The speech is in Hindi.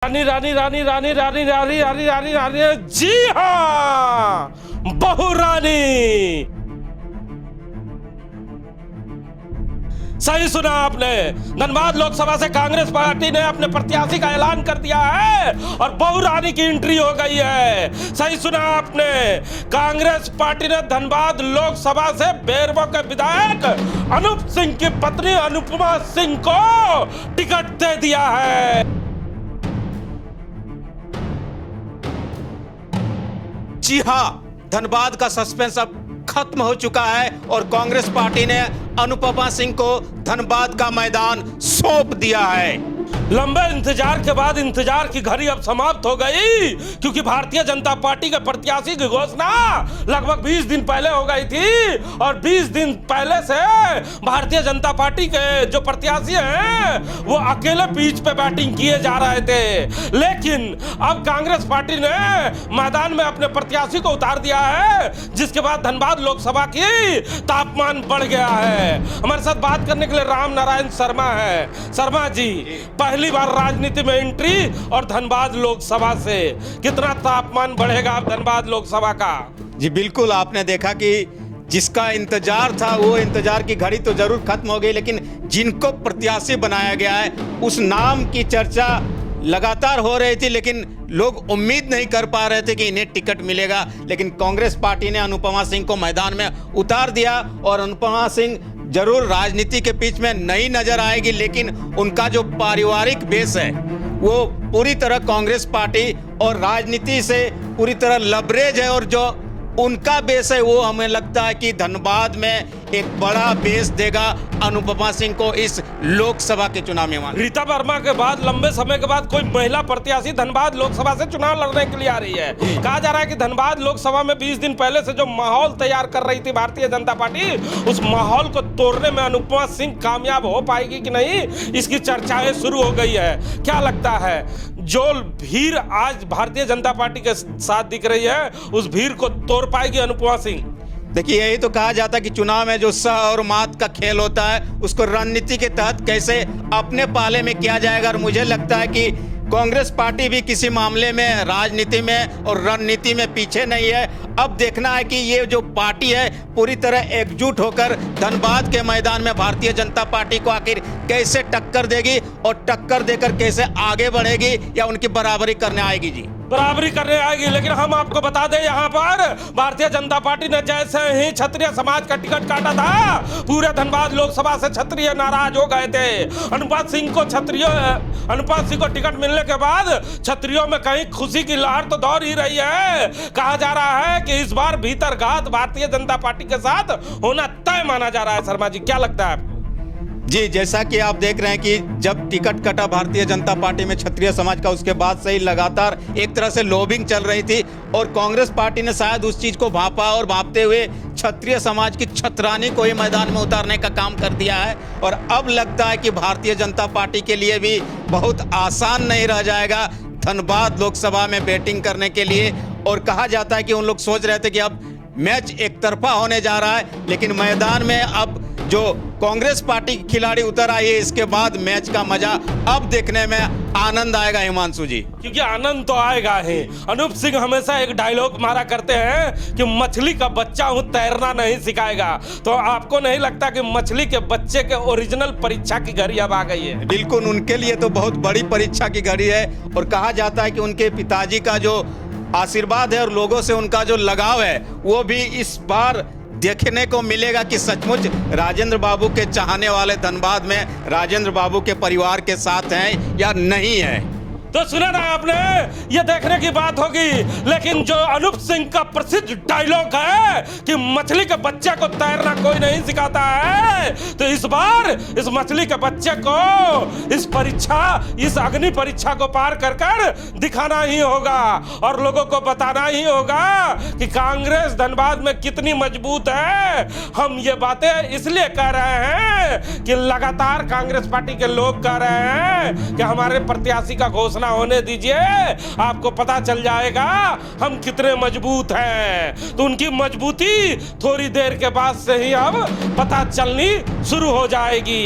रानी रानी रानी रानी रानी रानी रानी रानी रानी जी हाँ, बहू रानी। सही सुना आपने। धनबाद लोकसभा से कांग्रेस पार्टी ने अपने प्रत्याशी का ऐलान कर दिया है और बहू रानी की एंट्री हो गई है। सही सुना आपने। कांग्रेस पार्टी ने धनबाद लोकसभा से बेरमो के विधायक अनूप सिंह की पत्नी अनुपमा सिंह को टिकट दे दिया है। जी हां, धनबाद का सस्पेंस अब खत्म हो चुका है और कांग्रेस पार्टी ने अनुपमा सिंह को धनबाद का मैदान सौंप दिया है। लंबे इंतजार के बाद इंतजार की घड़ी अब समाप्त हो गई, क्योंकि भारतीय जनता पार्टी के प्रत्याशी की घोषणा लगभग 20 दिन पहले हो गई थी और 20 दिन पहले से भारतीय जनता पार्टी के जो प्रत्याशी हैं वो अकेले पिच पे बैटिंग किए जा रहे थे। लेकिन अब कांग्रेस पार्टी ने मैदान में अपने प्रत्याशी को उतार दिया है, जिसके बाद धनबाद लोकसभा की तापमान बढ़ गया है। हमारे साथ बात करने के लिए राम नारायण शर्मा है। शर्मा जी, पहली बार राजनीति में एंट्री और धनबाद लोकसभा से कितना तापमान बढ़ेगा अब धनबाद लोकसभा का? जी बिल्कुल, आपने देखा कि जिसका इंतजार था वो इंतजार की घड़ी तो जरूर खत्म हो गई, लेकिन जिनको प्रत्याशी बनाया गया है उस नाम की चर्चा लगातार हो रही थी, लेकिन लोग उम्मीद नहीं कर पा रहे थे कि इन्हें टिकट मिलेगा। लेकिन कांग्रेस पार्टी ने अनुपमा सिंह को मैदान में उतार दिया और अनुपमा सिंह जरूर राजनीति के बीच में नहीं नजर आएगी, लेकिन उनका जो पारिवारिक बेस है वो पूरी तरह कांग्रेस पार्टी और राजनीति से पूरी तरह लबरेज है और जो उनका बेस है वो हमें लगता है कि धनबाद में एक बड़ा बेस देगा अनुपमा सिंह को इस लोकसभा के चुनाव में। रीता वर्मा के बाद लंबे समय के बाद कोई महिला प्रत्याशी धनबाद लोकसभा से चुनाव लड़ने के लिए आ रही है। कहा जा रहा है कि धनबाद लोकसभा में 20 दिन पहले से जो माहौल तैयार कर रही थी भारतीय जनता पार्टी, उस माहौल को तोड़ने में अनुपमा सिंह कामयाब हो पाएगी कि नहीं, इसकी चर्चाएं शुरू हो गई है। क्या लगता है, जो भीड़ आज भारतीय जनता पार्टी के साथ दिख रही है उस भीड़ को तोड़ पाएगी अनुपमा सिंह? देखिए, यही तो कहा जाता है कि चुनाव में जो सह और मात का खेल होता है उसको रणनीति के तहत कैसे अपने पाले में किया जाएगा। और मुझे लगता है कि कांग्रेस पार्टी भी किसी मामले में राजनीति में और रणनीति में पीछे नहीं है। अब देखना है कि ये जो पार्टी है पूरी तरह एकजुट होकर धनबाद के मैदान में भारतीय जनता पार्टी को आखिर कैसे टक्कर देगी और टक्कर देकर कैसे आगे बढ़ेगी या उनकी बराबरी करने आएगी। जी बराबरी करने आएगी। लेकिन हम आपको बता दें, यहाँ पर भारतीय जनता पार्टी ने जैसे ही क्षत्रिय समाज का टिकट काटा था, पूरे धनबाद लोकसभा से क्षत्रिय नाराज हो गए थे। अनुपमा सिंह को टिकट मिलने के बाद क्षत्रियों में कहीं खुशी की लहर तो दौड़ ही रही है। कहा जा रहा है कि इस बार भीतरघात भारतीय जनता पार्टी के साथ होना तय माना जा रहा है। शर्मा जी, क्या लगता है आपको? जी, जैसा कि आप देख रहे हैं कि जब टिकट कटा भारतीय जनता पार्टी में क्षत्रिय समाज का, उसके बाद से ही लगातार एक तरह से लॉबिंग चल रही थी और कांग्रेस पार्टी ने शायद उस चीज को भांपा और भांपते हुए क्षत्रिय समाज की छतरानी को ही मैदान में उतारने का काम कर दिया है। और अब लगता है कि भारतीय जनता पार्टी के लिए भी बहुत आसान नहीं रह जाएगा धनबाद लोकसभा में बैटिंग करने के लिए। और कहा जाता है कि उन लोग सोच रहे थे कि अब मैच एक तरफा होने जा रहा है, लेकिन मैदान में अब जो कांग्रेस पार्टी के खिलाड़ी उतर आए, इसके बाद मैच का मजा अब देखने में आनंद आएगा हिमांशु जी। क्योंकि आनंद तो आएगा ही। अनूप सिंह हमेशा एक डायलॉग मारा करते हैं कि मछली का बच्चा हूं, तैरना नहीं सिखाएगा। तो आपको नहीं लगता कि मछली के बच्चे के ओरिजिनल परीक्षा की घड़ी अब आ गई है? बिल्कुल, उनके लिए तो बहुत बड़ी परीक्षा की घड़ी है और कहा जाता है कि उनके पिताजी का जो आशीर्वाद है और लोगों से उनका जो लगाव है वो भी इस बार देखने को मिलेगा कि सचमुच राजेंद्र बाबू के चाहने वाले धनबाद में राजेंद्र बाबू के परिवार के साथ हैं या नहीं है। तो सुना ना आपने, ये देखने की बात होगी। लेकिन जो अनूप सिंह का प्रसिद्ध डायलॉग है कि मछली के बच्चे को तैरना कोई नहीं सिखाता है, तो इस बार इस मछली के बच्चे को इस अग्नि परीक्षा को पार कर दिखाना ही होगा और लोगों को बताना ही होगा कि कांग्रेस धनबाद में कितनी मजबूत है। हम ये बातें इसलिए कह रहे हैं कि लगातार कांग्रेस पार्टी के लोग कह रहे हैं कि हमारे प्रत्याशी का घोषणा होने दीजिए, आपको पता चल जाएगा हम कितने मजबूत हैं। तो उनकी मजबूती थोड़ी देर के बाद से ही अब पता चलनी शुरू हो जाएगी।